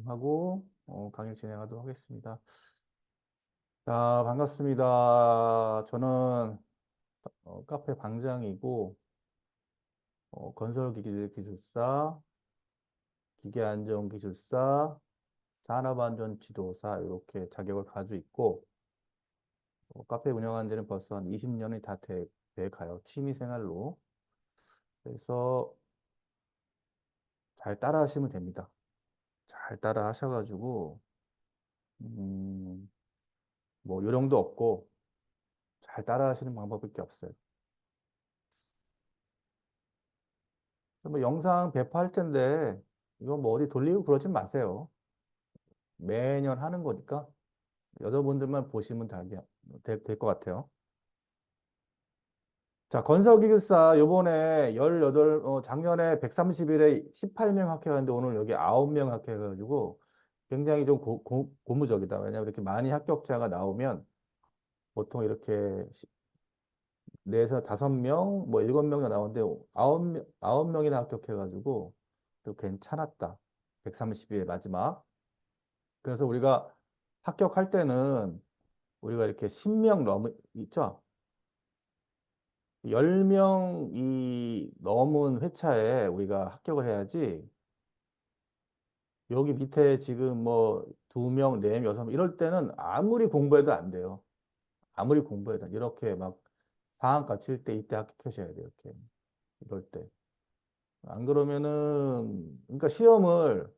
하고 강의 진행하도록 하겠습니다. 자, 반갑습니다. 저는 카페 방장이고 건설기술사, 기계안전기술사, 산업안전지도사 이렇게 자격을 가지고 있고 카페 운영한 지는 벌써 한 20년이 다 돼 가요. 취미생활로. 그래서 잘 따라 하시면 됩니다. 잘 따라 하셔가지고 음, 뭐 요령도 없고 잘 따라 하시는 방법밖에 없어요. 뭐 영상 배포할 텐데 이거 뭐 어디 돌리고 그러진 마세요. 매년 하는 거니까 여러분들만 보시면 될 것 같아요. 자, 건설기술사 요번에 작년에 130일에 18명 합격했는데 오늘 여기 9명 합격해가지고 굉장히 좀 고무적이다. 왜냐하면 이렇게 많이 합격자가 나오면 보통 이렇게 네에서 5명, 뭐 7명 나오는데 아홉 명이나 합격해가지고 또 괜찮았다. 130일의 마지막. 그래서 우리가 합격할 때는 우리가 이렇게 10명 있죠? 10명이 넘은 회차에 우리가 합격을 해야지 여기 밑에 지금 뭐 2명, 4명, 6명 이럴 때는 아무리 공부해도 안 돼요. 아무리 공부해도 이렇게 막 상한가 칠 때 이때 합격하셔야 돼요. 이렇게 이럴 때. 안 그러면은 그러니까 시험을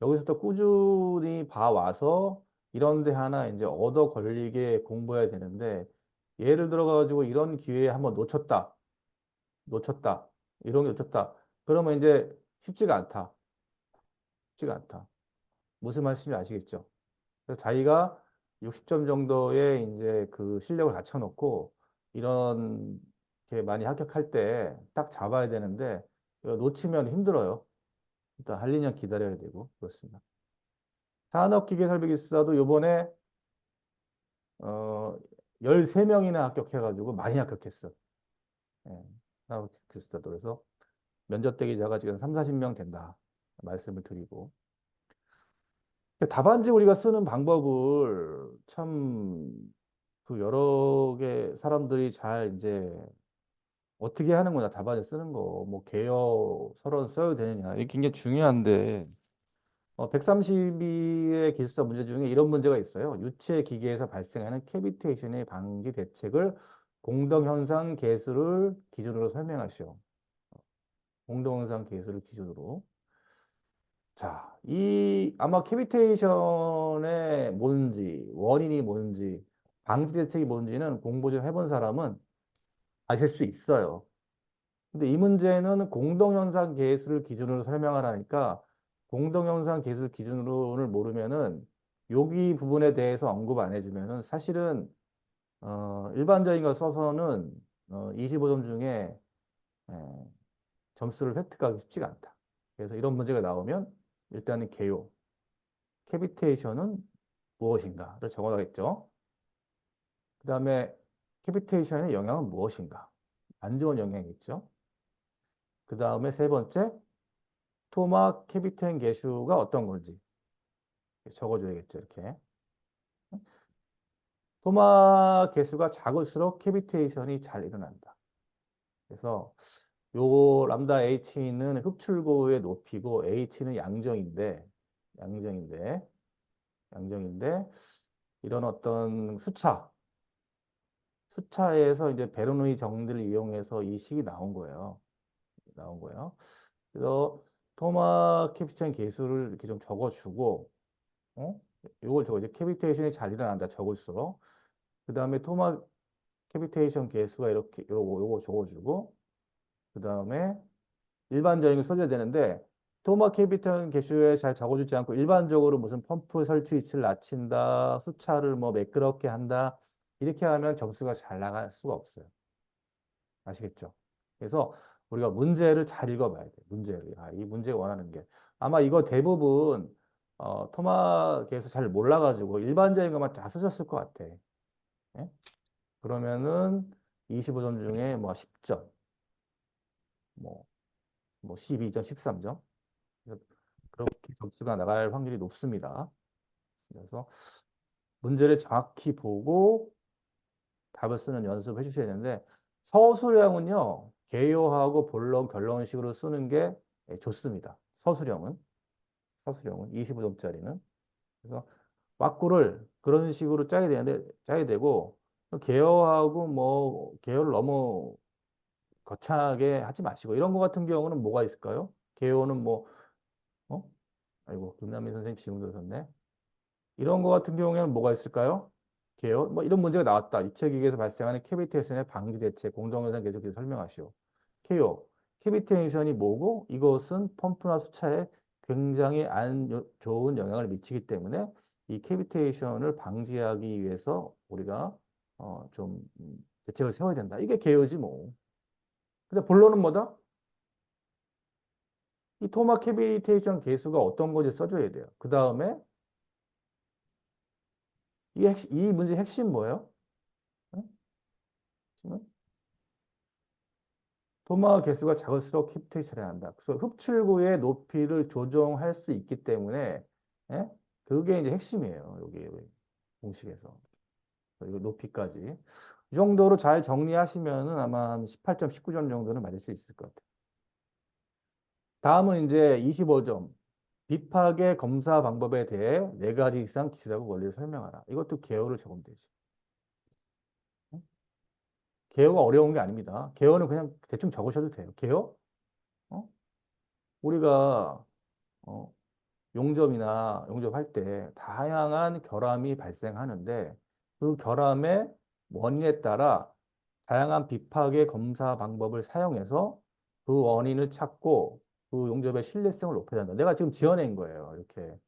여기서부터 꾸준히 봐와서 이런 데 하나 이제 얻어 걸리게 공부해야 되는데 예를 들어 가지고 이런 기회에 한번 놓쳤다 이런 게 놓쳤다 그러면 이제 쉽지가 않다 무슨 말씀인지 아시겠죠? 그래서 자기가 60점 정도의 이제 그 실력을 갖춰놓고 이런 게 많이 합격할 때 딱 잡아야 되는데 이거 놓치면 힘들어요. 일단 한 2년 기다려야 되고 그렇습니다. 산업기계설비기사도 요번에 어 13명이나 합격해가지고 많이 합격했어. 예, 산업기계설비기사도 그래서 면접 대기자가 지금 3, 40명 된다 말씀을 드리고 답안지 우리가 쓰는 방법을 참 그 여러 개 사람들이 잘 이제 어떻게 하는구나 답안지 쓰는 거 뭐 개요 서론 써야 되느냐 이게 굉장히 중요한데 132의 기술사 문제 중에 이런 문제가 있어요. 유체 기계에서 발생하는 캐비테이션의 방지 대책을 공동현상 계수를 기준으로 설명하시오. 공동현상 계수를 기준으로. 자, 이 아마 캐비테이션의 뭔지, 원인이 뭔지, 방지 대책이 뭔지는 공부 좀 해본 사람은 아실 수 있어요. 근데 이 문제는 공동현상 계수를 기준으로 설명하라니까 공동현상 계수 기준으로를 모르면은 여기 부분에 대해서 언급 안 해주면은 사실은 일반적인 거 써서는 25점 중에 에, 점수를 획득하기 쉽지가 않다. 그래서 이런 문제가 나오면 일단은 개요, 캐비테이션은 무엇인가를 적어야겠죠. 그 다음에 캐비테이션의 영향은 무엇인가? 안 좋은 영향이 있죠. 그 다음에 세 번째, 토마 캐비텐 계수가 어떤 건지 적어줘야겠죠, 이렇게. 토마 계수가 작을수록 캐비테이션이 잘 일어난다. 그래서 요 람다 H는 흡출구의 높이고 H는 양정인데, 양정인데, 이런 어떤 수차에서 이제 베르누이 정리를 이용해서 이 식이 나온 거예요. 나온 거예요. 그래서 토마 캐피텐 계수를 이렇게 좀 적어주고, 어? 요걸 적어줘. 캐비테이션이 잘 일어난다, 적을수록. 그 다음에 토마 캐비테이션 개수가 이렇게 요거 적어주고 그 다음에 일반적인 걸 써줘야 되는데 토마 캐비테이션 개수에 잘 적어주지 않고 일반적으로 무슨 펌프 설치 위치를 낮춘다 수차를 뭐 매끄럽게 한다 이렇게 하면 점수가 잘 나갈 수가 없어요. 아시겠죠? 그래서 우리가 문제를 잘 읽어봐야 돼. 문제를. 아, 이 문제가 원하는 게 아마 이거 대부분 토마 개수 잘 몰라가지고 일반적인 것만 다 쓰셨을 것 같아. 예? 그러면은 25점 중에 뭐 10점, 뭐, 뭐 12점, 13점. 그렇게 점수가 나갈 확률이 높습니다. 그래서 문제를 정확히 보고 답을 쓰는 연습을 해주셔야 되는데 서술형은요 개요하고 본론 결론식으로 쓰는 게 좋습니다. 서술형은 25점짜리는 그래서 왁구를 그런 식으로 짜야 되고 개요하고 뭐 개요를 너무 거창하게 하지 마시고 이런 거 같은 경우는 뭐가 있을까요? 개요는 뭐 어? 아이고 김남민 선생님 질문 들으셨네. 이런 거 같은 경우에는 뭐가 있을까요? 개요? 뭐 이런 문제가 나왔다. 유체기계에서 발생하는 캐비테이션의 방지 대책, 공정현상 계속해서 설명하시오. 케요. 캐비테이션이 뭐고 이것은 펌프나 수차에 굉장히 안 좋은 영향을 미치기 때문에 이 캐비테이션을 방지하기 위해서 우리가 좀 대책을 세워야 된다. 이게 개요지 뭐. 근데 본론은 뭐다? 이 토마 캐비테이션 계수가 어떤 건지 써줘야 돼요. 그 다음에 이 문제 핵심 뭐예요? 응? 핵심은 도마 개수가 작을수록 힙트이 처리한다. 그래서 흡출구의 높이를 조정할 수 있기 때문에 예? 그게 이제 핵심이에요. 여기 공식에서. 그리고 높이까지. 이 정도로 잘 정리하시면은 아마 한 18점, 19점 정도는 맞을 수 있을 것 같아요. 다음은 이제 25점. 비파계 검사 방법에 대해 네 가지 이상 기술하고 원리를 설명하라. 이것도 개요를 적으면 되지. 응? 개요가 어려운 게 아닙니다. 개요는 그냥 대충 적으셔도 돼요. 개요? 어? 우리가 어, 용접할 때 다양한 결함이 발생하는데 그 결함의 원인에 따라 다양한 비파계 검사 방법을 사용해서 그 원인을 찾고 그 용접의 신뢰성을 높여야 한다. 내가 지금 지어낸 거예요. 이렇게.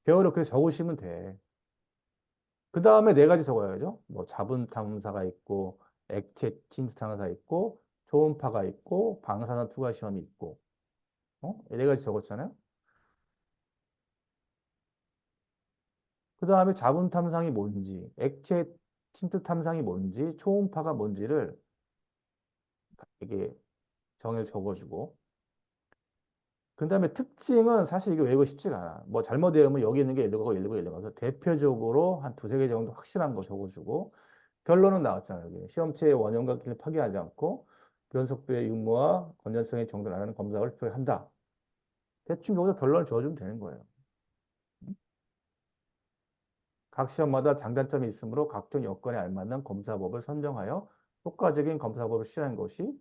배우를 그렇게 적으시면 돼. 그 다음에 네 가지 적어야죠. 뭐 자분 탐사가 있고 액체 침투 탐사가 있고 초음파가 있고 방사선 투과 시험이 있고 네 가지 적었잖아요. 그 다음에 자분 탐상이 뭔지, 액체 침투 탐상이 뭔지, 초음파가 뭔지를 이게 정의를 적어주고, 그 다음에 특징은 사실 이게 외우기 쉽지가 않아. 뭐 잘못 외우면 여기 있는 게 일르고 일르고 일르고 대표적으로 한 두세 개 정도 확실한 거 적어주고, 결론은 나왔잖아요. 여기. 시험체의 원형과 길을 파괴하지 않고, 변속도의 유무와 건전성의 정도를 아는 검사를 표현한다. 대충 여기서 결론을 줘주면 되는 거예요. 각 시험마다 장단점이 있으므로 각종 여건에 알맞는 검사법을 선정하여 효과적인 검사법을 실현하는 것이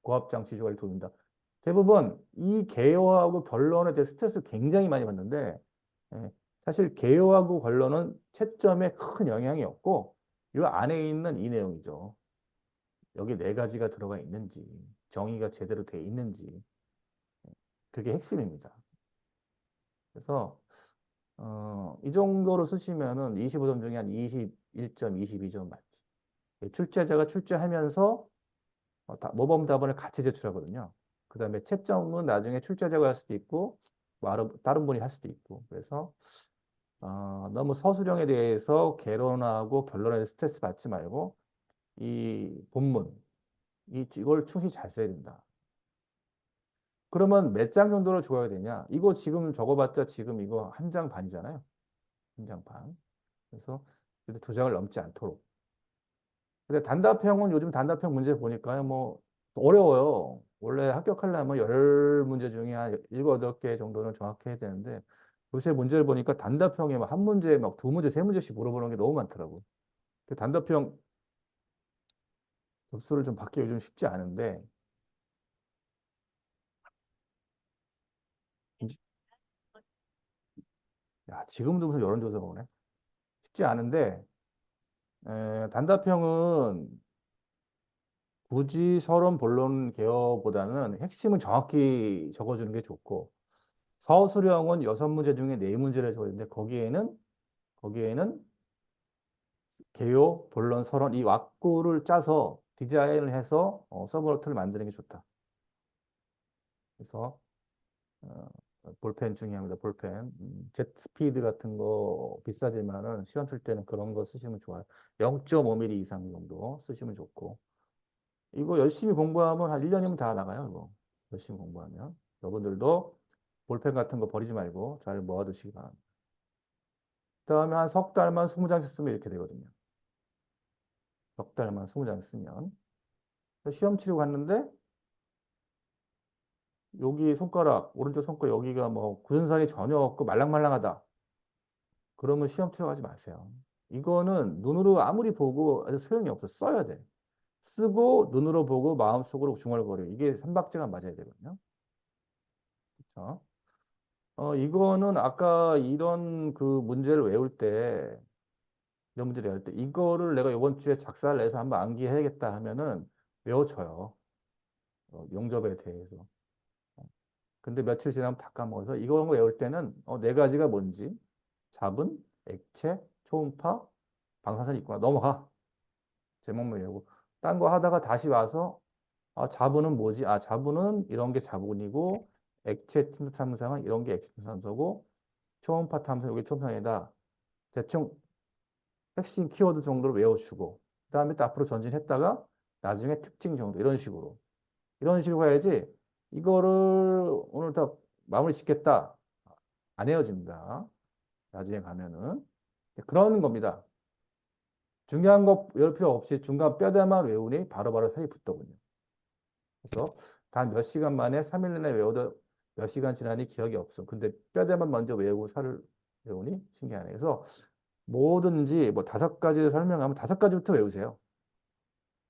고압장치 조각을 돕는다. 대부분 이 개요하고 결론에 대해 스트레스를 굉장히 많이 받는데 예, 사실 개요하고 결론은 채점에 큰 영향이 없고 이 안에 있는 이 내용이죠. 여기 네 가지가 들어가 있는지 정의가 제대로 돼 있는지 그게 핵심입니다. 그래서 이 정도로 쓰시면은 25점 중에 한 21점, 22점 맞지. 출제자가 출제하면서 모범 답안을 같이 제출하거든요. 그 다음에 채점은 나중에 출제자가 할 수도 있고, 뭐 다른 분이 할 수도 있고. 그래서 너무 서술형에 대해서 개론하고 결론에 대해서 스트레스 받지 말고, 이 본문, 이걸 충실히 잘 써야 된다. 그러면 몇 장 정도를 줘야 되냐? 이거 지금 적어봤자 지금 이거 한 장 반이잖아요. 한 장 반. 그래서 두 장을 넘지 않도록. 근데 단답형은 요즘 단답형 문제 보니까요, 뭐, 어려워요. 원래 합격하려면 10문제 중에 한 7, 8개 정도는 정확히 해야 되는데, 요새 문제를 보니까 단답형에 막 한 문제에 막 두 문제, 세 문제씩 물어보는 게 너무 많더라고요. 그 단답형 접수를 좀 받기 요즘 쉽지 않은데, 야, 지금도 무슨 여론조사가 오네? 쉽지 않은데, 단답형은 굳이 서론, 본론 개요보다는 핵심은 정확히 적어주는 게 좋고, 서술형은 6문제 중에 4문제를 적었는데 거기에는 개요, 본론, 서론 이 왁구를 짜서 디자인을 해서 서브노트를 만드는 게 좋다. 그래서 어, 볼펜 중요합니다. 볼펜. 젯 스피드 같은 거 비싸지만은 시험 칠 때는 그런 거 쓰시면 좋아요. 0.5mm 이상 정도 쓰시면 좋고. 이거 열심히 공부하면 한 1년이면 다 나가요, 이거. 열심히 공부하면. 여러분들도 볼펜 같은 거 버리지 말고 잘 모아두시기 바랍니다. 그다음에 한 석 달만 20장씩 쓰면 이렇게 되거든요. 석 달만 20장 쓰면. 시험 치르고 갔는데 여기 손가락, 오른쪽 손가락 여기가 뭐 굳은 살이 전혀 없고 말랑말랑하다. 그러면 시험 치러 가지 마세요. 이거는 눈으로 아무리 보고 아주 소용이 없어. 써야 돼. 쓰고 눈으로 보고 마음속으로 중얼거려. 이게 삼박자가 맞아야 되거든요. 그렇죠? 이거는 아까 이런 그 문제를 외울 때, 이런 문제를 외울 때, 이거를 내가 이번 주에 작사를 내서 한번 암기해야겠다 하면은 외워져요. 용접에 대해서. 근데 며칠 지나면 다 까먹어서 이거 외울 때는 네 가지가 뭔지, 잡은, 액체, 초음파, 방사선이 있구나. 넘어가. 제목만 외우고. 딴 거 하다가 다시 와서 자부는 뭐지? 자부는 이런 게 자분이고 액체 탐상은 이런 게 액체 탐산소고 초음파 탐사 여기 초음파이다. 대충 핵심 키워드 정도로 외워주고 그다음에 또 앞으로 전진했다가 나중에 특징 정도 이런 식으로 가야지 이거를 오늘 다 마무리 짓겠다 안 헤어집니다. 나중에 가면은 그런 겁니다. 중요한 거 외울 필요 없이 중간 뼈대만 외우니 바로바로 살이 붙더군요. 그래서 단 몇 시간 만에 3일 내내 외워도 몇 시간 지나니 기억이 없어. 근데 뼈대만 먼저 외우고 살을 외우니 신기하네. 그래서 뭐든지 뭐 5가지 설명하면 5가지부터 외우세요.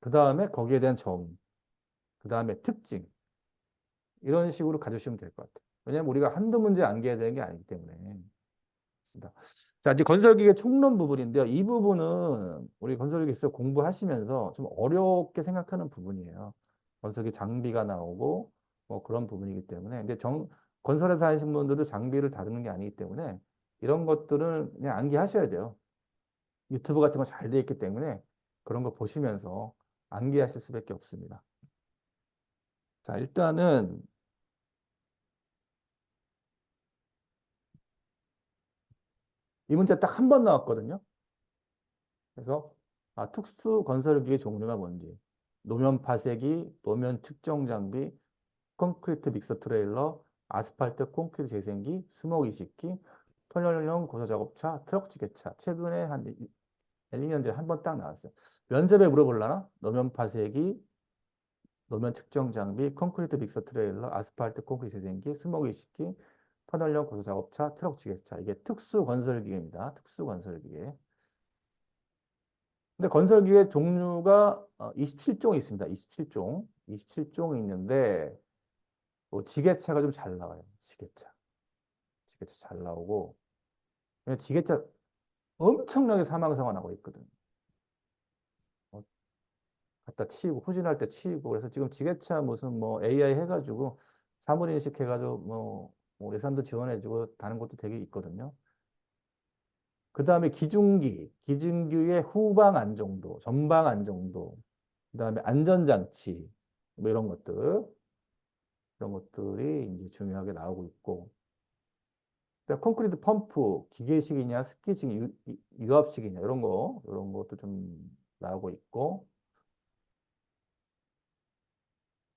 그 다음에 거기에 대한 정의, 그 다음에 특징 이런 식으로 가주시면 될 것 같아요. 왜냐하면 우리가 한두 문제 암기해야 되는 게 아니기 때문에. 있습니다. 자, 이제 건설기계 총론 부분인데요. 이 부분은 우리 건설기계에서 공부하시면서 좀 어렵게 생각하는 부분이에요. 건설기 장비가 나오고 뭐 그런 부분이기 때문에. 근데 건설회사 하시는 분들도 장비를 다루는 게 아니기 때문에 이런 것들은 그냥 암기하셔야 돼요. 유튜브 같은 거 잘 돼 있기 때문에 그런 거 보시면서 암기하실 수밖에 없습니다. 자, 일단은 이 문제 딱 한 번 나왔거든요. 그래서 특수 건설기의 종류가 뭔지, 노면 파쇄기, 노면 측정 장비, 콘크리트 믹서 트레일러, 아스팔트 콘크리트 재생기, 수목 이식기, 터널형 고사 작업차, 트럭 지게차. 최근에 한 1, 2년 전에 한 번 딱 나왔어요. 면접에 물어볼라나? 노면 파쇄기, 노면 측정 장비, 콘크리트 믹서 트레일러, 아스팔트 콘크리트 재생기, 수목 이식기, 터널형 고사 작업차, 트럭 지게차. 이게 특수 건설기계입니다. 특수 건설기계. 근데 건설기의 종류가 27종이 있습니다. 27종. 27종이 있는데, 지게차가 좀 잘 나와요. 지게차. 지게차 잘 나오고. 왜냐면 지게차 엄청나게 사망사고 나고 있거든. 어, 갖다 치이고, 후진할 때 치이고. 그래서 지금 지게차 무슨 뭐 AI 해가지고, 사물인식 해가지고, 뭐 예산도 지원해주고, 다른 것도 되게 있거든요. 그 다음에 기중기. 기중기의 후방 안정도, 전방 안정도. 그 다음에 안전장치. 뭐 이런 것들. 이런 것들이 이제 중요하게 나오고 있고, 그러니까 콘크리트 펌프, 기계식이냐, 스키식, 유압식이냐, 이런 것도 좀 나오고 있고,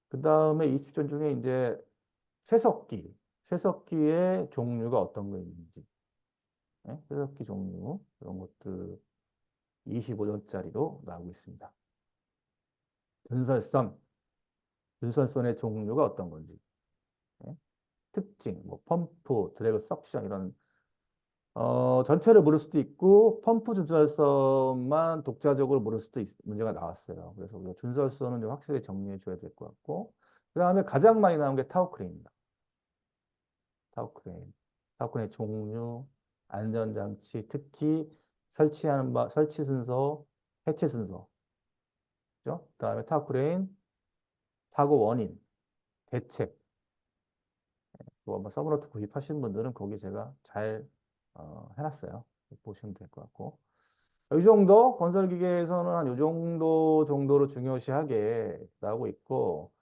그 다음에 20전 중에 이제 쇠석기, 쇠석기의 종류가 어떤 거 있는지, 예? 쇠석기 종류, 이런 것들 25전짜리로 나오고 있습니다. 전설선, 전설선의 종류가 어떤 건지, 예? 특징, 뭐 펌프, 드래그 석션 이런 전체를 물을 수도 있고 펌프 준설선만 독자적으로 물을 수도 문제가 나왔어요. 그래서 우리가 준설선은 좀 확실히 정리해 줘야 될 것 같고 그 다음에 가장 많이 나온 게 타워크레인입니다. 타워크레인. 타워크레인 종류, 안전장치, 특히 설치 순서, 해체 순서. 그죠? 그 다음에 타워크레인, 사고 원인, 대책. 뭐 서브노트 구입하시는 분들은 거기 제가 잘 해놨어요. 보시면 될 것 같고. 이 정도 건설기계에서는 한 이 정도로 중요시하게 나오고 있고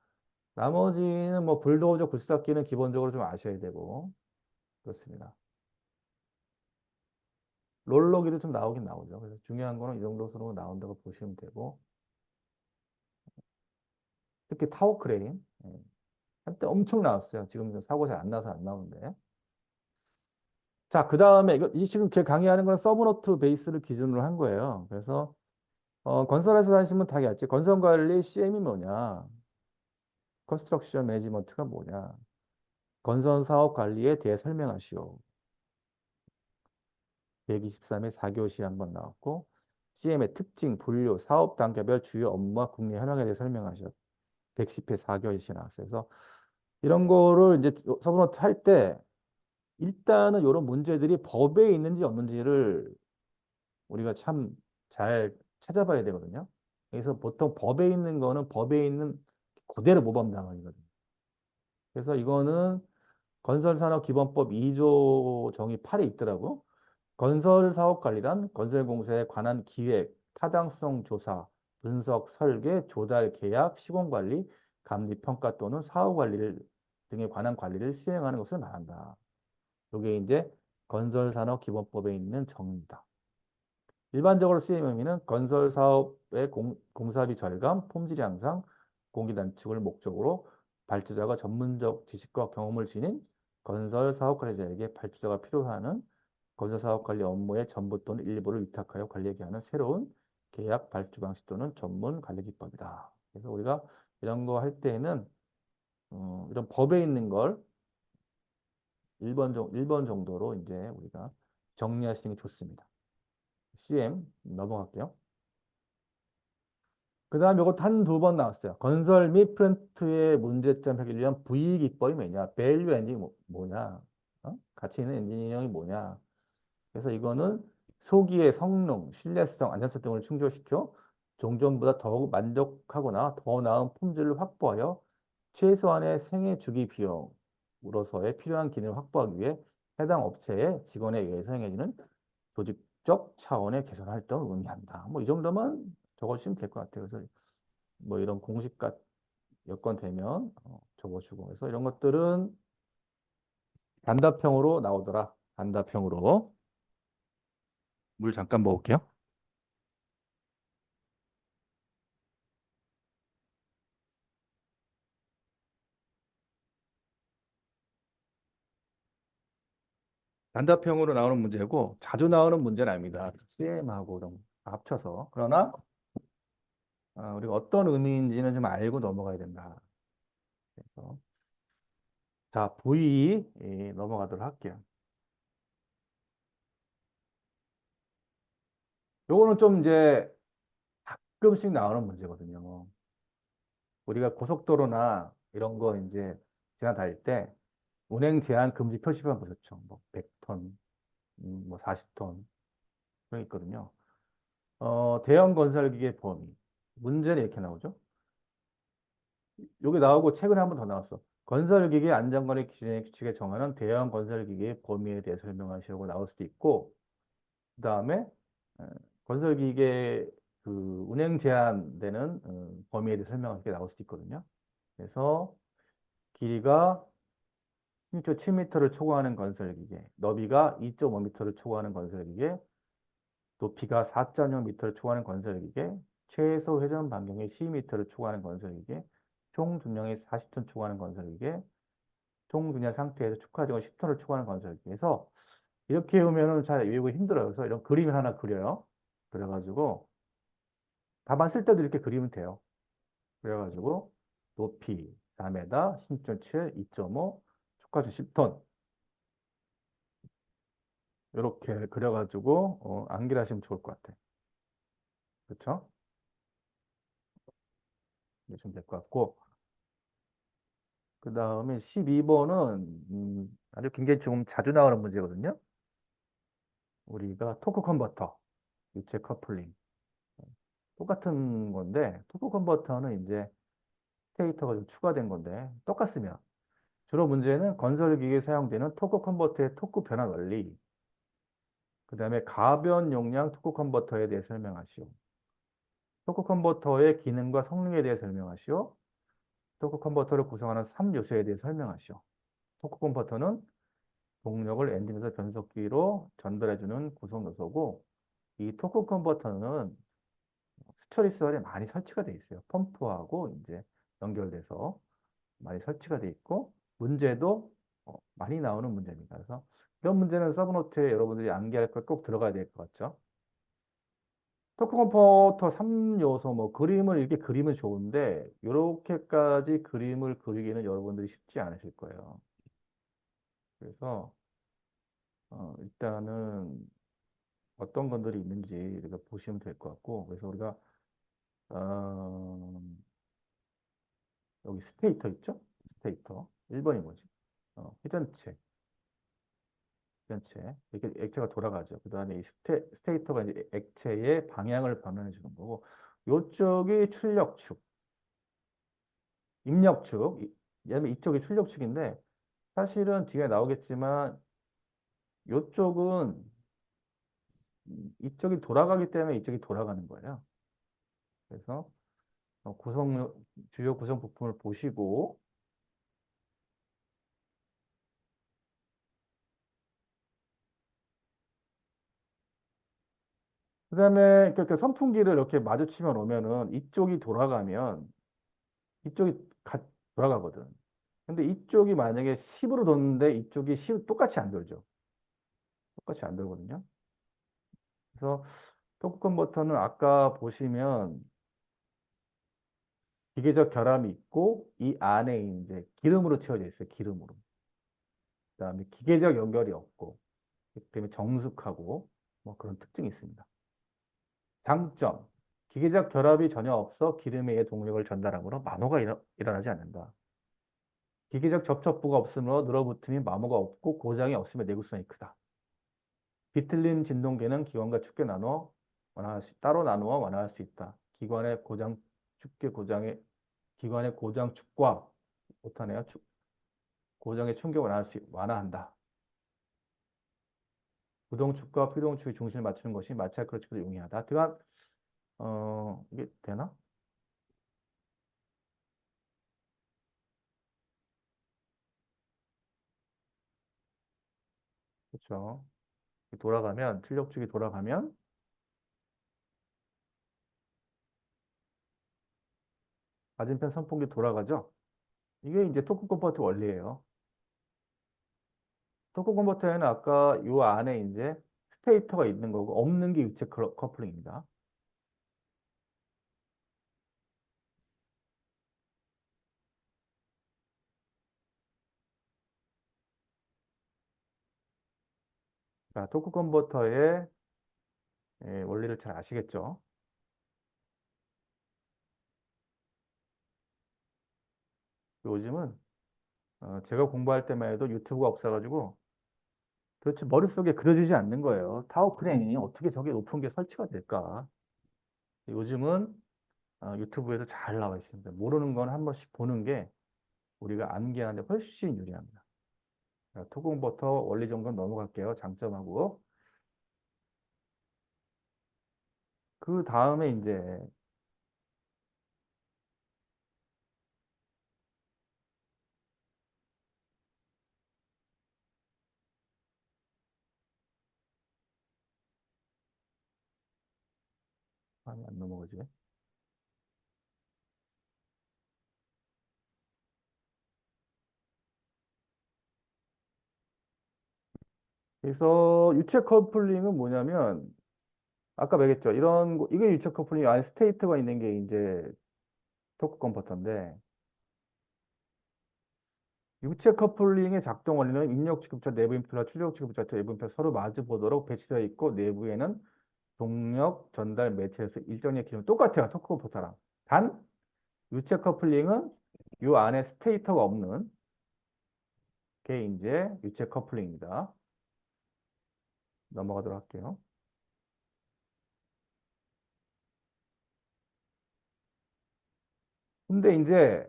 나머지는 뭐 불도저 굴삭기는 기본적으로 좀 아셔야 되고 그렇습니다. 롤러기도 좀 나오긴 나오죠. 그래서 중요한 거는 이 정도 수로 나온다고 보시면 되고 특히 타워 크레인. 예. 한때 엄청 나왔어요. 지금 사고 잘 안 나서 안 나오는데. 자, 그 다음에 이 지금 제 강의하는 건 서브노트 베이스를 기준으로 한 거예요. 그래서 건설회사 다니시면 다 알지. 건설관리 CM이 뭐냐? 컨스트럭션 매니지먼트가 뭐냐? 건설 사업 관리에 대해 설명하시오. 123에 4교시 한번 나왔고, CM의 특징, 분류, 사업 단계별 주요 업무와 국내 현황에 대해 설명하시오. 110회 4교시 나왔어요. 그래서 이런 거를 이제 서브노트 할 때 일단은 이런 문제들이 법에 있는지 없는지를 우리가 참 잘 찾아봐야 되거든요. 그래서 보통 법에 있는 거는 법에 있는 그대로 모범당원이거든요. 그래서 이거는 건설산업기본법 2조 정의 8에 있더라고. 건설사업관리란 건설공사에 관한 기획, 타당성 조사, 분석, 설계, 조달, 계약, 시공관리, 감리평가 또는 사후관리를 등에 관한 관리를 수행하는 것을 말한다. 이게 이제 건설산업기본법에 있는 정의입니다. 일반적으로 쓰이는 의미는 건설 사업의 공사비 절감, 품질 향상, 공기 단축을 목적으로 발주자가 전문적 지식과 경험을 지닌 건설 사업 관리자에게 발주자가 필요하는 건설 사업 관리 업무의 전부 또는 일부를 위탁하여 관리하게 하는 새로운 계약 발주 방식 또는 전문 관리 기법이다. 그래서 우리가 이런 거 할 때에는 이런 법에 있는 걸 1번 정도로 이제 우리가 정리하시는 게 좋습니다. CM 넘어갈게요. 그 다음 이것도 한두 번 나왔어요. 건설 및 프런트의 문제점 해결을 위한 VE 기법이 뭐냐? 밸류 엔진이 뭐냐? 가치 있는 엔지니어링이 뭐냐? 그래서 이거는 소기의 성능, 신뢰성, 안전성 등을 충족시켜 종전보다 더욱 만족하거나 더 나은 품질을 확보하여 최소한의 생애 주기 비용으로서의 필요한 기능을 확보하기 위해 해당 업체의 직원에 의해서 행해지는 조직적 차원의 개선 활동을 의미한다. 뭐 이 정도만 적어주시면 될 것 같아요. 그래서 뭐 이런 공식과 여건 되면 적어주고 그래서 이런 것들은 단답형으로 나오더라. 단답형으로. 물 잠깐 먹을게요. 단답형으로 나오는 문제고 자주 나오는 문제는 아닙니다. CM하고 좀 합쳐서. 그러나 우리가 어떤 의미인지는 좀 알고 넘어가야 된다. 그래서 자, V 넘어가도록 할게요. 요거는 좀 이제 가끔씩 나오는 문제거든요. 우리가 고속도로나 이런 거 이제 지나다닐 때 운행 제한 금지 표시판 보셨죠? 뭐 100톤, 뭐 40톤 그런 게 있거든요. 대형 건설기계 범위. 문제는 이렇게 나오죠. 여기 나오고 최근에 한 번 더 나왔어. 건설기계 안전관리 기준의 규칙에 정하는 대형 건설기계의 범위에 대해 설명하시려고 나올 수도 있고, 그 다음에 건설기계 그 운행 제한되는 범위에 대해 설명하시게 나올 수도 있거든요. 그래서 길이가 16.7m를 초과하는 건설기계, 너비가 2.5m를 초과하는 건설기계, 높이가 4.0m를 초과하는 건설기계, 최소 회전 반경이 12m를 초과하는 건설기계, 총 중량이 40톤 초과하는 건설기계, 총 중량 상태에서 축하적으로 10톤을 초과하는 건설기계에서 이렇게 보면은 잘 외우기 힘들어요. 그래서 이런 그림을 하나 그려요. 그래가지고 답안 쓸 때도 이렇게 그리면 돼요. 그래가지고 높이 4m, 16.7, 2.5, 축하적 10톤 이렇게 그려가지고 암기하시면 좋을 것 같아요. 그렇죠? 이게 좀 될 것 같고 그 다음에 12번은 아주 굉장히 좀 자주 나오는 문제거든요. 우리가 토크 컨버터, 유체 커플링 똑같은 건데 토크 컨버터는 이제 스테이터가 좀 추가된 건데 똑같으면 주로 문제는 건설기기에 사용되는 토크 컨버터의 토크 변화 원리 그 다음에 가변 용량 토크 컨버터에 대해 설명하시오. 토크 컨버터의 기능과 성능에 대해 설명하시오. 토크 컨버터를 구성하는 3요소에 대해 설명하시오. 토크 컨버터는 동력을 엔진에서 변속기로 전달해주는 구성 요소고 이 토크 컨버터는 수처리 시설에 많이 설치가 돼 있어요. 펌프하고 이제 연결돼서 많이 설치가 돼 있고 문제도 많이 나오는 문제입니다. 그래서 이런 문제는 서브노트에 여러분들이 암기할 걸 꼭 들어가야 될 것 같죠. 토크 컴포터 3요소 뭐 그림을 이렇게 그리면 좋은데 이렇게까지 그림을 그리기는 여러분들이 쉽지 않으실 거예요. 그래서 일단은 어떤 것들이 있는지 우리가 보시면 될 것 같고 그래서 우리가 어, 여기 스테이터 있죠? 스테이터 1번이 뭐지? 회전체 전체 이렇게 액체가 돌아가죠. 그 다음에 이 스테이터가 이제 액체의 방향을 변환해 주는 거고, 요쪽이 출력축, 입력축, 얘는 이쪽이 출력축인데, 사실은 뒤에 나오겠지만, 요쪽은 이쪽이 돌아가기 때문에 이쪽이 돌아가는 거예요. 그래서 주요 구성 부품을 보시고, 그 다음에 그 선풍기를 이렇게 마주치면 오면은 이쪽이 돌아가면 이쪽이 돌아가거든. 근데 이쪽이 만약에 10으로 뒀는데 이쪽이 10 똑같이 안 돌죠. 똑같이 안 돌거든요. 그래서 토크 컨버터는 아까 보시면 기계적 결함이 있고 이 안에 이제 기름으로 채워져 있어요. 기름으로. 그다음에 기계적 연결이 없고 그렇기 때문에 정숙하고 뭐 그런 특징이 있습니다. 장점. 기계적 결합이 전혀 없어 기름에 의해 동력을 전달하므로 마모가 일어나지 않는다. 기계적 접촉부가 없으므로 늘어붙음이 마모가 없고 고장이 없으며 내구성이 크다. 비틀림 진동계는 기관과 축게 따로 나누어 완화할 수 있다. 기관의 고장 축과 못하네요. 고장의 충격을 완화한다. 부동축과 피동축의 중심을 맞추는 것이 마찰 크러치보다 용이하다. 하여간 이게 되나? 그렇죠. 출력축이 돌아가면 맞은편 선풍기 돌아가죠. 이게 이제 토크 컨버터 원리예요. 토크 컨버터에는 아까 요 안에 이제 스테이터가 있는 거고 없는 게 유체 커플링입니다. 자, 토크 컨버터의 원리를 잘 아시겠죠? 요즘은 제가 공부할 때만 해도 유튜브가 없어가지고 도대체 머릿속에 그려지지 않는 거예요. 타워 크레인이 어떻게 저게 높은 게 설치가 될까? 요즘은 유튜브에서 잘 나와 있습니다. 모르는 건 한 번씩 보는 게 우리가 암기하는데 훨씬 유리합니다. 자, 토공버터 원리 정도는 넘어갈게요. 장점하고. 그 다음에 이제 안 넘어가지. 그래서 유체 커플링은 뭐냐면 아까 말했죠. 이게 유체 커플링 안에 스테이트가 있는 게 이제 토크 컨버터인데 유체 커플링의 작동 원리는 입력 취급자 내부 인풋과 출력 취급자 외부 인풋 서로 마주 보도록 배치되어 있고 내부에는 동력 전달 매체에서 일정의 기능 똑같아요. 토크 컨버터랑. 단 유체 커플링은 이 안에 스테이터가 없는 게 이제 유체 커플링입니다. 넘어가도록 할게요. 근데 이제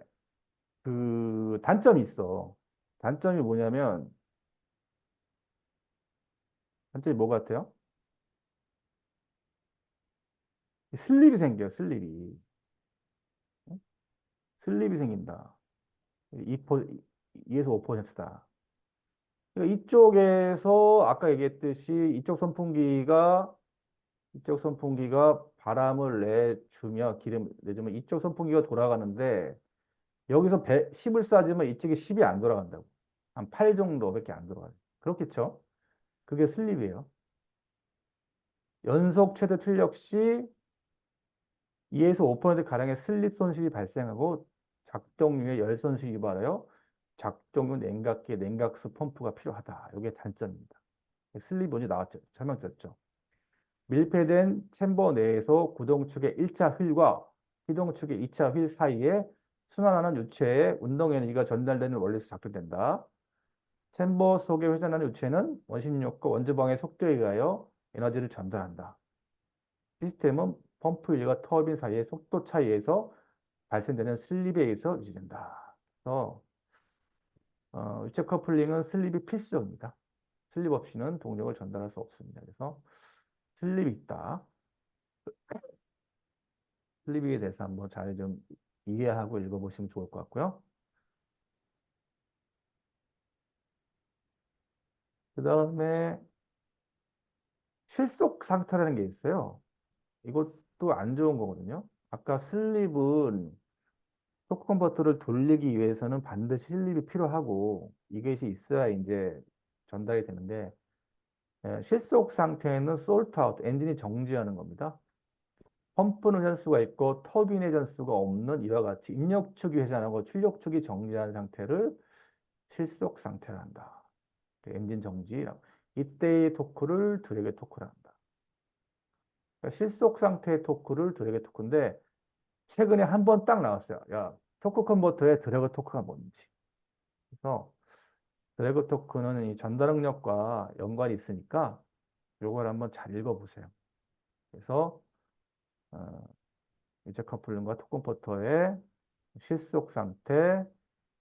그 단점이 있어. 단점이 뭐냐면 단점이 뭐 같아요? 슬립이 생겨요. 슬립이. 슬립이 생긴다. 2에서 5%다. 그러니까 이쪽에서 아까 얘기했듯이 이쪽 선풍기가 바람을 내주며 기름 내주면 이쪽 선풍기가 돌아가는데 여기서 10을 쏴주면 이쪽에 10이 안 돌아간다고. 한 8 정도밖에 안 돌아가요. 그렇겠죠? 그게 슬립이에요. 연속 최대 출력 시 2에서 5%가량의 슬립 손실이 발생하고 작동류의 열 손실이 유발하여 작동용 냉각기의 냉각수 펌프가 필요하다. 이게 단점입니다. 슬립 먼저 나왔죠. 설명드렸죠. 밀폐된 챔버 내에서 구동축의 1차 휠과 희동축의 2차 휠 사이에 순환하는 유체의 운동 에너지가 전달되는 원리에서 작동된다. 챔버 속에 회전하는 유체는 원심력과 원주방의 속도에 의하여 에너지를 전달한다. 시스템은 펌프 휠과 터빈 사이의 속도 차이에서 발생되는 슬립에 의해서 유지된다. 그래서 유체 커플링은 슬립이 필수적입니다. 슬립 없이는 동력을 전달할 수 없습니다. 그래서 슬립이 있다. 슬립에 대해서 한번 잘 좀 이해하고 읽어보시면 좋을 것 같고요. 그 다음에 실속 상태라는 게 있어요. 이것도 안 좋은 거거든요. 아까 슬립은 토크 컨버터를 돌리기 위해서는 반드시 슬립이 필요하고 이것이 있어야 이제 전달이 되는데 실속 상태는 솔트 아웃, 엔진이 정지하는 겁니다. 펌프는 회전수가 있고 터빈 회전수가 없는 이와 같이 입력축이 회전하고 출력축이 정지하는 상태를 실속 상태라 한다. 엔진 정지라고. 이때의 토크를 드래그 토크라 한다. 그러니까 실속 상태의 토크를 드래그 토크인데 최근에 한 번 딱 나왔어요. 야, 토크 컨버터의 드래그 토크가 뭔지. 그래서 드래그 토크는 이 전달 능력과 연관이 있으니까 이걸 한번 잘 읽어보세요. 그래서 어, 유체 커플링과 토크 컨버터의 실속 상태,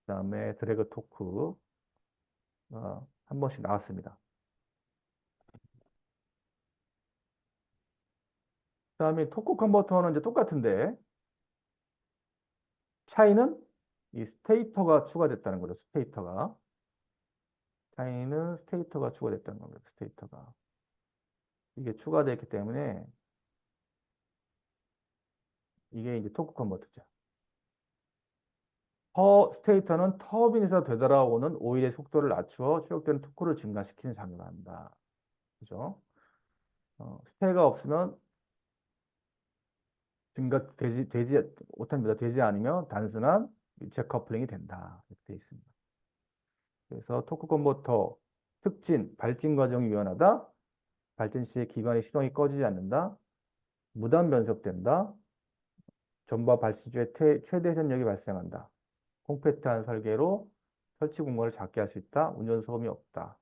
그다음에 드래그 토크 한 번씩 나왔습니다. 그다음에 토크 컨버터는 이제 똑같은데 차이는 이 스테이터가 추가됐다는 거죠. 스테이터가. 차이는 스테이터가 추가됐다는 겁니다. 스테이터가. 이게 추가됐기 때문에 이게 이제 토크 컨버터죠. 스테이터는 터빈에서 되돌아오는 오일의 속도를 낮추어 추적되는 토크를 증가시키는 작용을 한다. 그죠? 스테가 없으면 되지 못합니다. 되지 않으면 단순한 유체 커플링이 된다. 이렇게 되어 있습니다. 그래서 토크 컨버터 특진, 발진 과정이 유연하다. 발진 시에 기관의 시동이 꺼지지 않는다. 무단 변속된다. 전바 발진 중에 최대 회전력이 발생한다. 콤팩트한 설계로 설치 공간을 작게 할 수 있다. 운전 소음이 없다.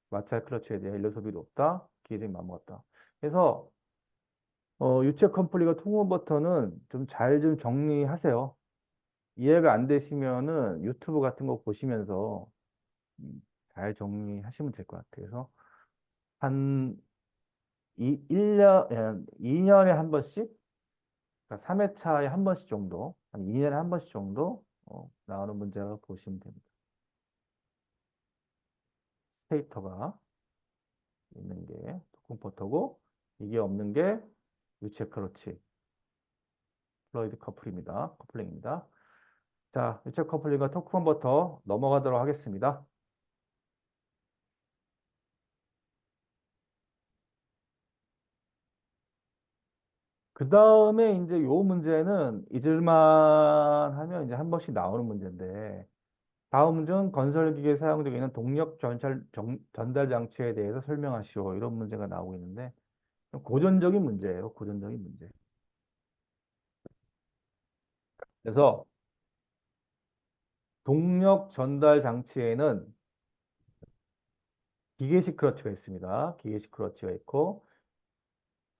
마찰 클러치에 대해 연료 소비도 없다. 기계적인 마모같다. 그래서 유체 컴플리가 통호 버튼은 좀 잘 좀 정리하세요. 이해가 안 되시면은 유튜브 같은 거 보시면서 잘 정리하시면 될 것 같아요. 그래서 한 2년에 한 번씩, 그러니까 3회차에 한 번씩 정도, 한 2년에 한 번씩 정도 나오는 문제라고 보시면 됩니다. 스테이터가 있는 게 컴포터고 이게 없는 게 유체 크러치, 플로이드 커플입니다. 커플링입니다. 자, 유체 커플링과 토크 컨버터 넘어가도록 하겠습니다. 그 다음에 이제 요 문제는 잊을만 하면 이제 한 번씩 나오는 문제인데, 다음 중 건설기계에 사용되고 있는 동력 전달 장치에 대해서 설명하시오. 이런 문제가 나오고 있는데, 고전적인 문제예요. 고전적인 문제. 그래서 동력 전달 장치에는 기계식 크러치가 있습니다. 기계식 크러치가 있고,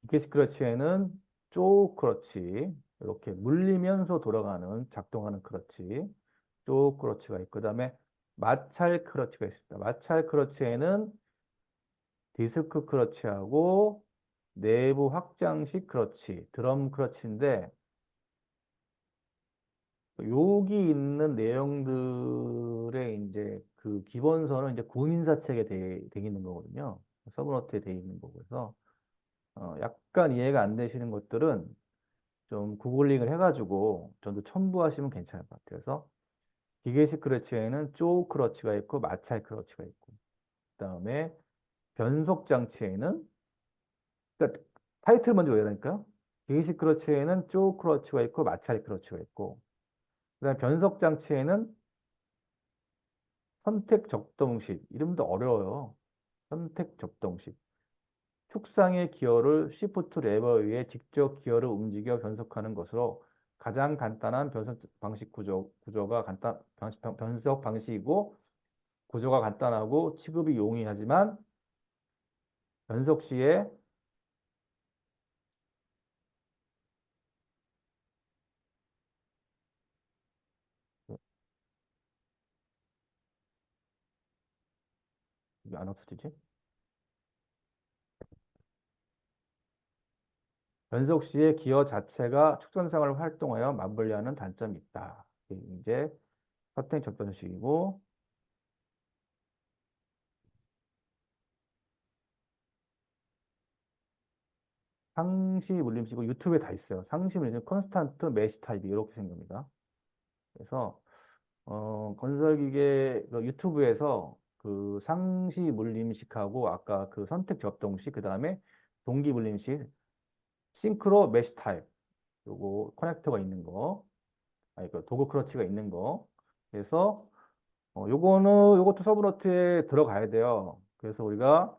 기계식 크러치에는 조 크러치, 이렇게 물리면서 돌아가는, 작동하는 크러치, 조 크러치가 있고, 그다음에 마찰 크러치가 있습니다. 마찰 크러치에는 디스크 크러치하고 내부 확장식 크러치, 드럼 크러치인데, 여기 있는 내용들의 이제 그 기본서는 이제 구민사책에 돼 있는 거거든요. 서브노트에 돼 있는 거고. 그래서 약간 이해가 안 되시는 것들은 좀 구글링을 해가지고 전도 첨부하시면 괜찮을 것 같아요. 그래서 기계식 크러치에는 쪼 크러치가 있고 마찰 크러치가 있고, 그다음에 변속 장치에는, 그러니까 타이틀 먼저 외우라니까요. 기계식 크러치에는 쪼 크러치가 있고 마찰 크러치가 있고, 그다음에 변속 장치에는 선택 적동식, 이름도 어려워요. 선택 적동식. 축상의 기어를 시프트 레버에 의해 직접 기어를 움직여 변속하는 것으로 가장 간단한 변속 방식 구조가 변속 방식이고 구조가 간단하고 취급이 용이하지만 변속 시에 이게 안 없어지지? 변속 시에 기어 자체가 축전상을 활동하여 맞물려하는 단점이 있다. 이제 선택 접변식이고 상시 물림식이고 유튜브에 다 있어요. 상시 물림식, 컨스탄트, 메시 타입 이렇게 생깁니다. 그래서 건설기계 그 유튜브에서 그 상시 물림식하고 아까 그 선택 접동식 그다음에 동기 물림식 싱크로 메시 타입 요거 커넥터가 있는 거 아니 그 도구 크러치가 있는 거 그래서 요것도 서브노트에 들어가야 돼요. 그래서 우리가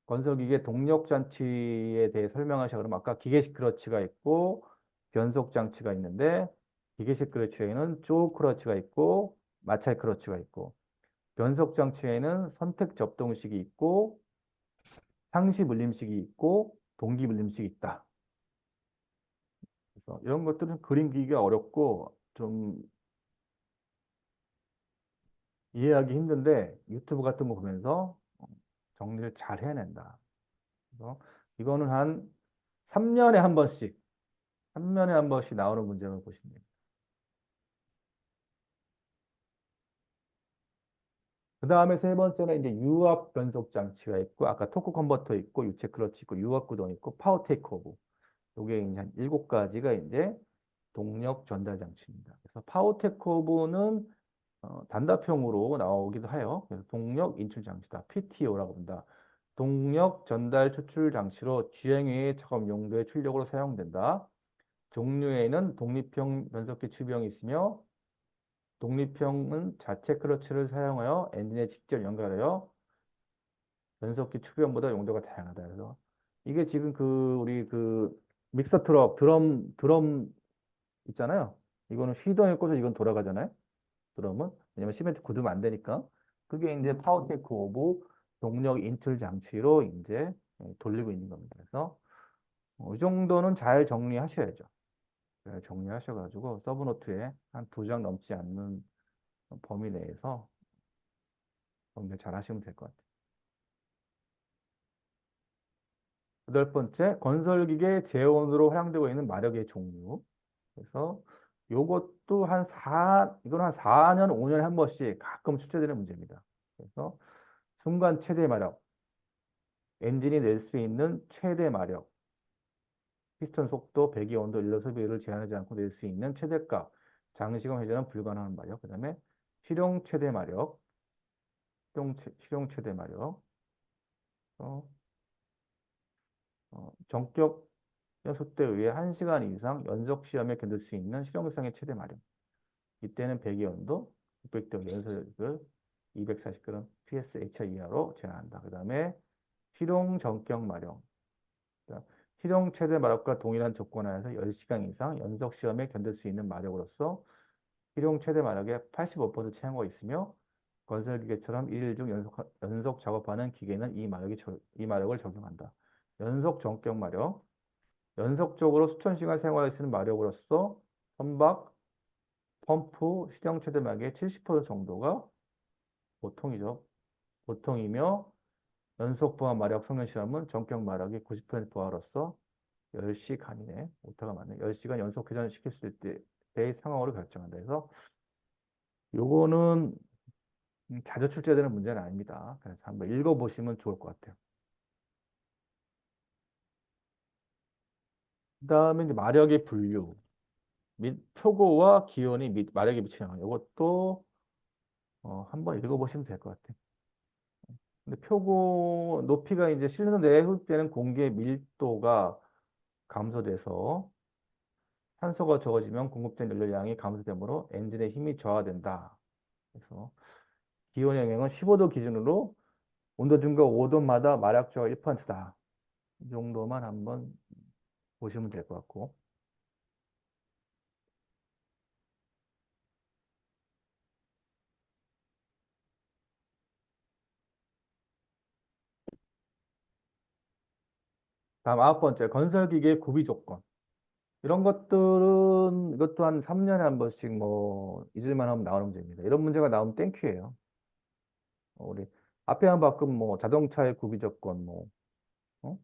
건설기계 동력 장치에 대해 설명하자 그러면 아까 기계식 크러치가 있고 변속 장치가 있는데 기계식 크러치에는 쪼 크러치가 있고 마찰 크러치가 있고 변속 장치에는 선택 접동식이 있고 상시 물림식이 있고 동기 물림식이 있다. 그래서 이런 것들은 그림 그리기가 어렵고 좀 이해하기 힘든데 유튜브 같은 거 보면서 정리를 잘 해낸다. 그래서 이거는 한 3년에 한 번씩, 3년에 한 번씩 나오는 문제를 보시면 됩니다. 그 다음에 세 번째는 이제 유압 변속 장치가 있고, 아까 토크 컨버터 있고, 유체 클러치 있고, 유압 구동 있고, 파워 테이크오버. 요게 이제 한 7가지가 이제 동력 전달 장치입니다. 그래서 파워 테이크오버는 단답형으로 나오기도 해요. 그래서 동력 인출 장치다. PTO라고 합니다. 동력 전달 추출 장치로 주행외의 작업 용도의 출력으로 사용된다. 종류에는 독립형 변속기 추비형이 있으며 독립형은 자체 크러치를 사용하여 엔진에 직접 연결하여 변속기 추비형보다 용도가 다양하다. 그래서 이게 지금 그 우리 그 믹서 트럭 드럼 있잖아요. 이거는 휘동에 꽂아 이건 돌아가잖아요. 드럼은 왜냐면 시멘트 굳으면 안 되니까 그게 이제 파워테크 오브 동력 인출 장치로 이제 돌리고 있는 겁니다. 그래서 이 정도는 잘 정리하셔야죠. 잘 정리하셔가지고 서브노트에 한 2장 넘지 않는 범위 내에서 정리 잘 하시면 될 것 같아요. 8번째, 건설기계 제온으로 활용되고 있는 마력의 종류. 그래서 요것도 이건 한 4년, 5년에 한 번씩 가끔 출제되는 문제입니다. 그래서 순간 최대 마력, 엔진이 낼 수 있는 최대 마력, 피스톤 속도, 배기 온도, 인력 소비를 제한하지 않고 낼 수 있는 최대값, 장시간 회전은 불가능한 마력, 그 다음에 실용 최대 마력, 실용 최대 마력, 어, 전격 연속대에 의해 1시간 이상 연속 시험에 견딜 수 있는 실용상의 최대 마력. 이때는 배기 온도 600도 연소력을 240g PSH 이하로 제한한다. 그 다음에 실용 전격 마력. 그러니까 실용 최대 마력과 동일한 조건 하에서 10시간 이상 연속 시험에 견딜 수 있는 마력으로서 실용 최대 마력의 85% 채용하고 있으며 건설기계처럼 1일 중 연속 작업하는 기계는 이 마력을 적용한다. 연속 전격 마력. 연속적으로 수천 시간 생활할 수 있는 마력으로서 선박, 펌프, 실용 최대 마력의 70% 정도가 보통이죠. 보통이며 연속 부하 마력 성능 시험은 전격 마력의 90% 부하로서 10시간이네. 오타가 맞네. 10시간 연속 회전시킬 수 있을 때의 상황으로 결정한다. 그래서 요거는 자주 출제되는 문제는 아닙니다. 그래서 한번 읽어보시면 좋을 것 같아요. 그 다음에 마력의 분류 및 표고와 기온이 마력에 미치는 영향. 이것도 한번 읽어보시면 될 것 같아요. 근데 표고 높이가 이제 실내에서 내흡되는 공기의 밀도가 감소돼서 산소가 적어지면 공급된 연료량이 감소되므로 엔진의 힘이 저하된다. 그래서 기온 영향은 15도 기준으로 온도 증가 5도마다 마력 저하 1%다. 이 정도만 한번 보시면 될 것 같고. 다음 아홉 번째, 건설기계 구비 조건. 이런 것들은 이것도 한 3년에 한 번씩 뭐 잊을만 하면 나오는 문제입니다. 이런 문제가 나오면 땡큐예요. 우리 앞에 한 바꿈 뭐 자동차의 구비 조건 뭐 어?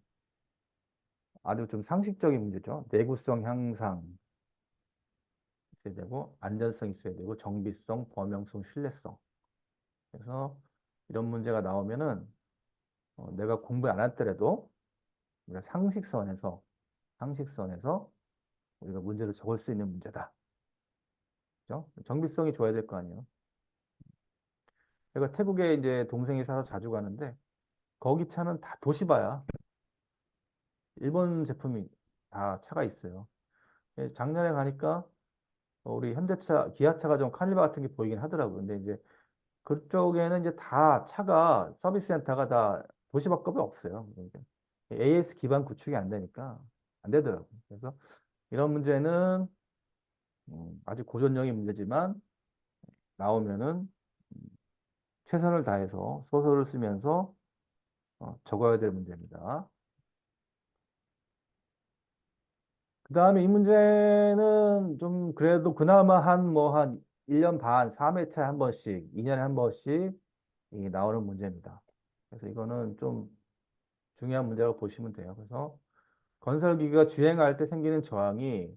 아주 좀 상식적인 문제죠. 내구성 향상 있어야 되고 안전성 있어야 되고 정비성, 범용성, 신뢰성. 그래서 이런 문제가 나오면은 내가 공부 안 했더라도 우리가 상식선에서 우리가 문제를 적을 수 있는 문제다. 그죠? 정비성이 좋아야 될 거 아니에요. 제가 태국에 이제 동생이 살아서 자주 가는데 거기 차는 다 도시바야. 일본 제품이 다 차가 있어요. 작년에 가니까 우리 현대차, 기아차가 좀 카니발 같은 게 보이긴 하더라고요. 근데 이제 그쪽에는 이제 다 차가 서비스 센터가 다 도시바급이 없어요. 그러니까 AS 기반 구축이 안 되니까 안 되더라고요. 그래서 이런 문제는 아주 고전형의 문제지만 나오면은 최선을 다해서 소설을 쓰면서 적어야 될 문제입니다. 그 다음에 이 문제는 좀 그래도 그나마 한 1년 반, 3회차에 한 번씩, 2년에 한 번씩 이 나오는 문제입니다. 그래서 이거는 좀 중요한 문제라고 보시면 돼요. 그래서 건설기가 주행할 때 생기는 저항이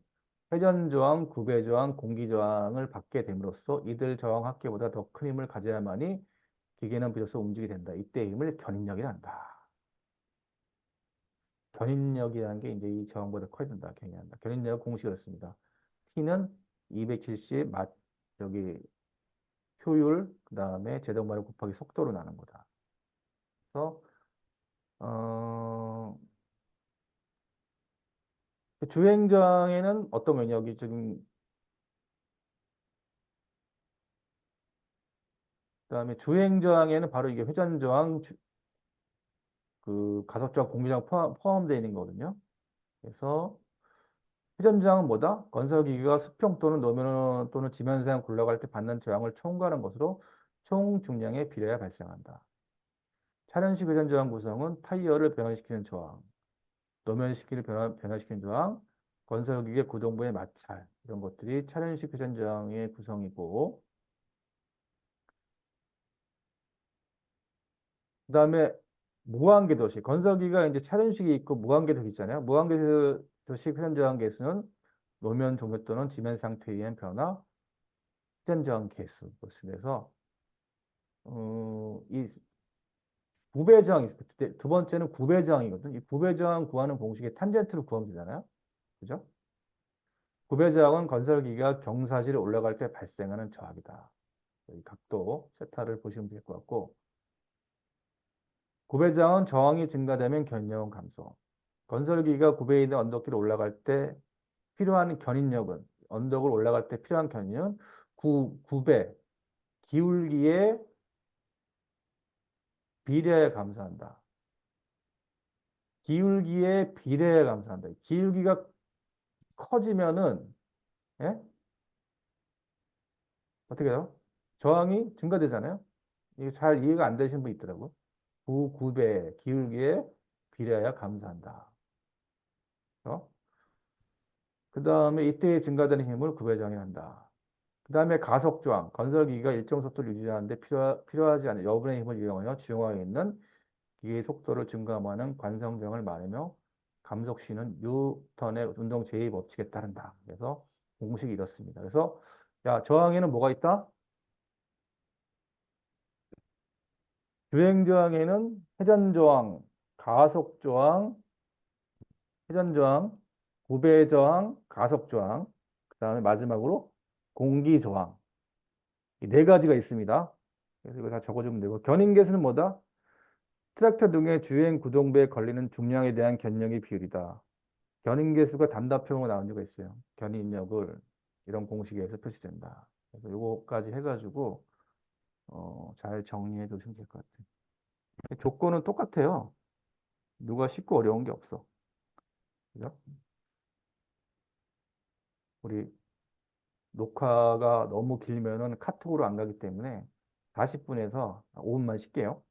회전저항, 구배저항, 공기저항을 받게 됨으로써 이들 저항 합계보다 더 큰 힘을 가져야만이 기계는 비로소 움직이게 된다. 이때 힘을 견인력이란다. 견인력이라는 게 이제 이 저항보다 커야 된다. 견인한다. 견인력 공식이 그렇습니다. T는 270 저기 효율 그다음에 제동마력 곱하기 속도로 나는 거다. 그래서 어, 주행 저항에는 어떤 거냐 여기 지금 그다음에 주행 저항에는 바로 이게 회전 저항 그 가속 저항 공기 저항 포함되어 있는 거거든요. 그래서 회전 저항은 뭐다? 건설기기가 수평 또는 노면 또는 지면상 굴러갈 때 받는 저항을 총괄한 것으로 총 중량에 비례하여 발생한다. 차량식 회전 저항 구성은 타이어를 변환시키는 저항, 노면시키를 변화시키는 저항, 건설기계 구동부의 마찰 이런 것들이 차량식 회전 저항의 구성이고 그다음에 무한궤도식 건설기가 이제 차량식이 있고 무한궤도식 있잖아요. 무한궤도식 회전 저항 계수는 노면 종료 또는 지면 상태에 의한 변화 회전 저항 계수 그래서 이 구배 저항이 있어요. 두 번째는 구배 저항이거든. 이 구배 저항 구하는 공식에 탄젠트를 구하면 되잖아요. 그죠? 구배 저항은 건설기가 경사지를 올라갈 때 발생하는 저항이다. 이 각도 세타를 보시면 될 것 같고 구배저항은 저항이 증가되면 견인력은 감소. 건설기가 구배에 있는 언덕길을 올라갈 때 필요한 견인력은 언덕을 올라갈 때 필요한 견인은 구배 기울기에 비례에 감소한다. 기울기에 비례에 감소한다. 기울기가 커지면은 예? 어떻게 해요? 저항이 증가되잖아요. 이게 잘 이해가 안 되시는 분 있더라고. 구배 기울기에 비례하여 감소한다. 어? 그 다음에 이때 증가되는 힘을 구배정이 한다. 그 다음에 가속저항, 건설기기가 일정 속도를 유지하는데 필요하지 않은 여분의 힘을 이용하여 주행하고 있는 기계의 속도를 증가하는 관성정을 말하며 감속시는 뉴턴의 운동 제2 법칙에 따른다. 그래서 공식이 이렇습니다. 그래서 야 저항에는 뭐가 있다? 주행저항에는 회전저항, 가속저항, 회전저항, 구배저항, 가속저항, 그 다음에 마지막으로 공기저항. 이 네 가지가 있습니다. 그래서 이거 다 적어주면 되고 견인계수는 뭐다? 트랙터 등의 주행 구동배에 걸리는 중량에 대한 견력의 비율이다. 견인계수가 단답형으로 나온 적가 있어요. 견인력을 이런 공식에서 표시된다. 그래서 요거까지 해가지고 잘 정리해 두시면 될 것 같아요. 조건은 똑같아요. 누가 쉽고 어려운 게 없어. 그죠? 우리 녹화가 너무 길면은 카톡으로 안 가기 때문에 40분에서 5분만 쉴게요.